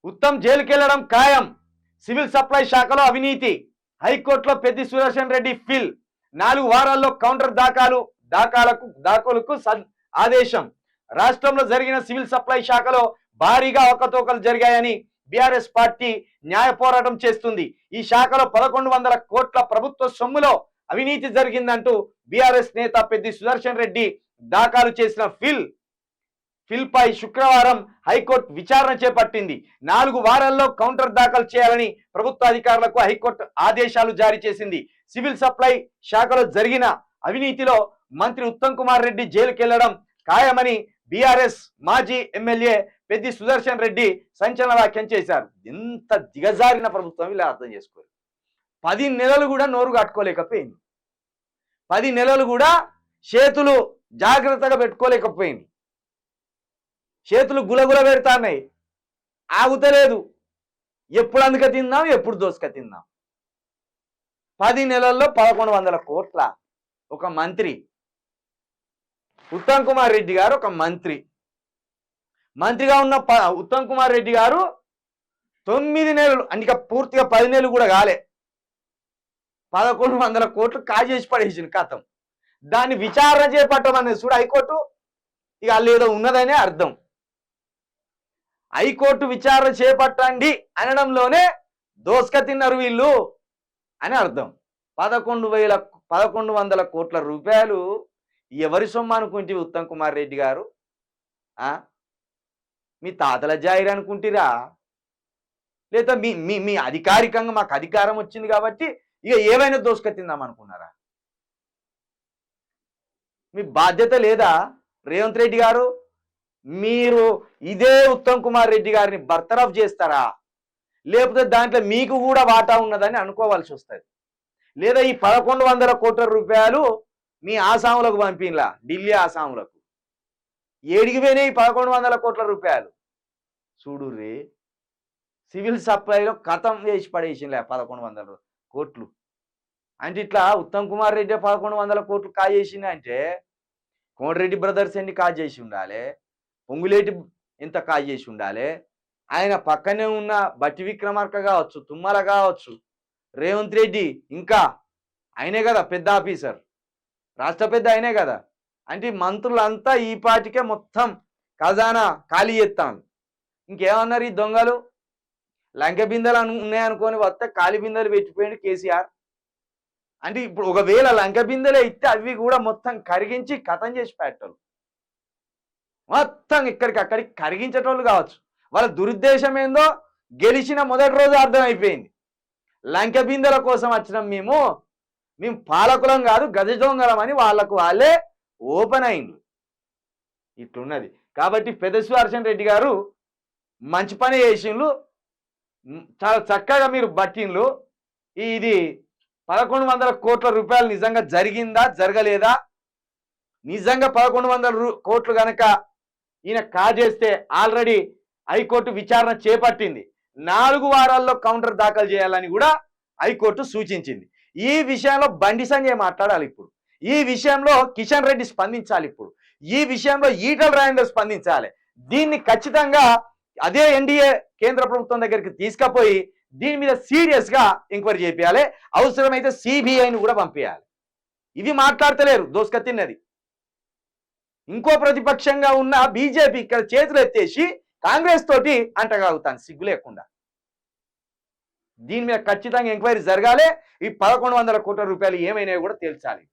ఉత్తమ్ జైలుకెళ్లడం ఖాయం. Civil supply శాఖలో అవినీతి. హైకోర్టులో పెద్ది సుదర్శన్ రెడ్డి ఫిల్. 4 వారాల్లో కౌంటర్ దాఖలుకు ఆదేశం. రాష్ట్రంలో జరిగిన సివిల్ సప్లై శాఖలో భారీగా అవకతవకలు జరిగాయని బీఆర్ఎస్ పార్టీ న్యాయ పోరాటం చేస్తుంది. ఈ శాఖలో 1100 కోట్ల ప్రభుత్వ సొమ్ములో అవినీతి జరిగిందంటూ బీఆర్ఎస్ నేత పెద్ది సుదర్శన్ రెడ్డి దాఖలు చేసిన ఫిల్ పై శుక్రవారం హైకోర్టు విచారణ చేపట్టింది. 4 వారాల్లో కౌంటర్ దాఖలు చేయాలని ప్రభుత్వ అధికారులకు హైకోర్టు ఆదేశాలు జారీ చేసింది. సివిల్ సప్లై శాఖలో జరిగిన అవినీతిలో మంత్రి ఉత్తమ్ కుమార్ రెడ్డి జైలుకెళ్లడం ఖాయమని బీఆర్ఎస్ మాజీ ఎమ్మెల్యే పెద్ది సుదర్శన్ రెడ్డి సంచలన వ్యాఖ్యం చేశారు. ఎంత దిగజారిన ప్రభుత్వం ఇలా అర్థం చేసుకోరు. 10 నెలలు కూడా నోరు కట్టుకోలేకపోయింది. 10 నెలలు కూడా చేతులు జాగ్రత్తగా పెట్టుకోలేకపోయింది. చేతులు గులగుల పెడతాన్నాయి, ఆగుతలేదు. ఎప్పుడు అందుక తిందాం, ఎప్పుడు దోసుక తిందాం. 10 నెలల్లో 1100 కోట్ల. ఒక మంత్రి ఉత్తమ్ కుమార్ రెడ్డి గారు, ఒక మంత్రిగా ఉన్న ఉత్తమ్ కుమార్ రెడ్డి గారు 9 నెలలు అంటే పూర్తిగా 10 నెలలు కూడా కాలే, 1100 కోట్లు కాజేసి పడేసిన కథం. దాన్ని విచారణ చేపట్టమనేది చూడు హైకోర్టు. ఇక వాళ్ళు ఏదో ఉన్నదనే అర్థం. హైకోర్టు విచారణ చేపట్టండి అనడంలోనే దోసుక తిన్నారు వీళ్ళు అని అర్థం. 1100 కోట్ల రూపాయలు ఎవరి సొమ్ము అనుకుంటే ఉత్తమ్ కుమార్ రెడ్డి గారు? మీ తాతల జాయిర్ అనుకుంటారా? లేదా మీ అధికారికంగా మాకు అధికారం వచ్చింది కాబట్టి ఇక ఏమైనా దోసుక తిందాం అనుకున్నారా? మీ బాధ్యత లేదా రేవంత్ రెడ్డి గారు? మీరు ఇదే ఉత్తమ్ కుమార్ రెడ్డి గారిని బర్తరఫ్ చేస్తారా, లేకపోతే దాంట్లో మీకు కూడా వాటా ఉన్నదని అనుకోవాల్సి వస్తుంది. లేదా ఈ 1100 కోట్ల రూపాయలు మీ ఆసాములకు పంపినలా, ఢిల్లీ ఆసాములకు ఏడికి పోయినాయి 1100 కోట్ల రూపాయలు? చూడు రే, సివిల్ సప్లైలో కథం వేసి పడేసినలే 1100 కోట్లు. అంటే ఇట్లా ఉత్తమ్ కుమార్ రెడ్డి 1100 కోట్లు కాజేసింది అంటే కోమటిరెడ్డి బ్రదర్స్ ఎన్ని కాజేసి ఉండాలి, పొంగులేటి ఎంత కాజేసి ఉండాలి, ఆయన పక్కనే ఉన్న బట్టి విక్రమార్క కావచ్చు, తుమ్మల కావచ్చు, రేవంత్ రెడ్డి ఇంకా ఆయనే కదా పెద్ద ఆఫీసర్, రాష్ట్ర పెద్ద ఆయనే కదా. అంటే మంత్రులంతా ఈ పాటికే మొత్తం ఖజానా ఖాళీ చేస్తాను. ఇంకేమన్నారు ఈ దొంగలు? లంక బిందెలు ఉన్నాయనుకొని వస్తే ఖాళీ బిందెలు పెట్టిపోయింది కేసీఆర్. అంటే ఇప్పుడు ఒకవేళ లంక బిందెలే ఇస్తే అవి కూడా మొత్తం కరిగించి కథం చేసి పెట్టారు. మొత్తం ఇక్కడికి కరిగించేటోళ్ళు కావచ్చు. వాళ్ళ దురుద్దేశం ఏందో గెలిచిన మొదటి రోజు అర్థమైపోయింది. లంక బిందెల కోసం వచ్చినాం మేము పాలకులం కాదు గజ దొంగలం అని వాళ్ళకు వాళ్ళే ఓపెన్ అయింది. ఇట్లున్నది. కాబట్టి పెద్ద సుదర్శన్ రెడ్డి గారు మంచి పని చేసిండ్రు, చాలా చక్కగా మీరు బట్టిండ్రు. ఇది 1100 కోట్ల రూపాయలు నిజంగా జరిగిందా జరగలేదా? నిజంగా 1100 కోట్లు కనుక ఈయన కాజేస్తే ఆల్రెడీ హైకోర్టు విచారణ చేపట్టింది. 4 వారాల్లో కౌంటర్ దాఖలు చేయాలని కూడా హైకోర్టు సూచించింది. ఈ విషయంలో బండి సంజయ్ మాట్లాడాలి ఇప్పుడు. ఈ విషయంలో కిషన్ రెడ్డి స్పందించాలి ఇప్పుడు. ఈ విషయంలో ఈటల రాజేందర్ స్పందించాలి. దీన్ని ఖచ్చితంగా అదే ఎన్డీఏ కేంద్ర ప్రభుత్వం దగ్గరికి తీసుకుపోయి దీని మీద సీరియస్గా ఎంక్వైరీ చేయాలి. అవసరమైతే సిబిఐని కూడా పంపించాలి. ఇవి మాట్లాడతలేరు, దోసుక తిన్నది. ఇంకో ప్రతిపక్షంగా ఉన్న బీజేపీ ఇక్కడ చేతులు ఎత్తేసి కాంగ్రెస్ తోటి అంటగాగుతాను సిగ్గు లేకుండా. దీని మీద ఖచ్చితంగా ఎంక్వైరీ జరగాలి. ఈ 1100 కోట్ల రూపాయలు ఏమైనా కూడా తేల్చాలి.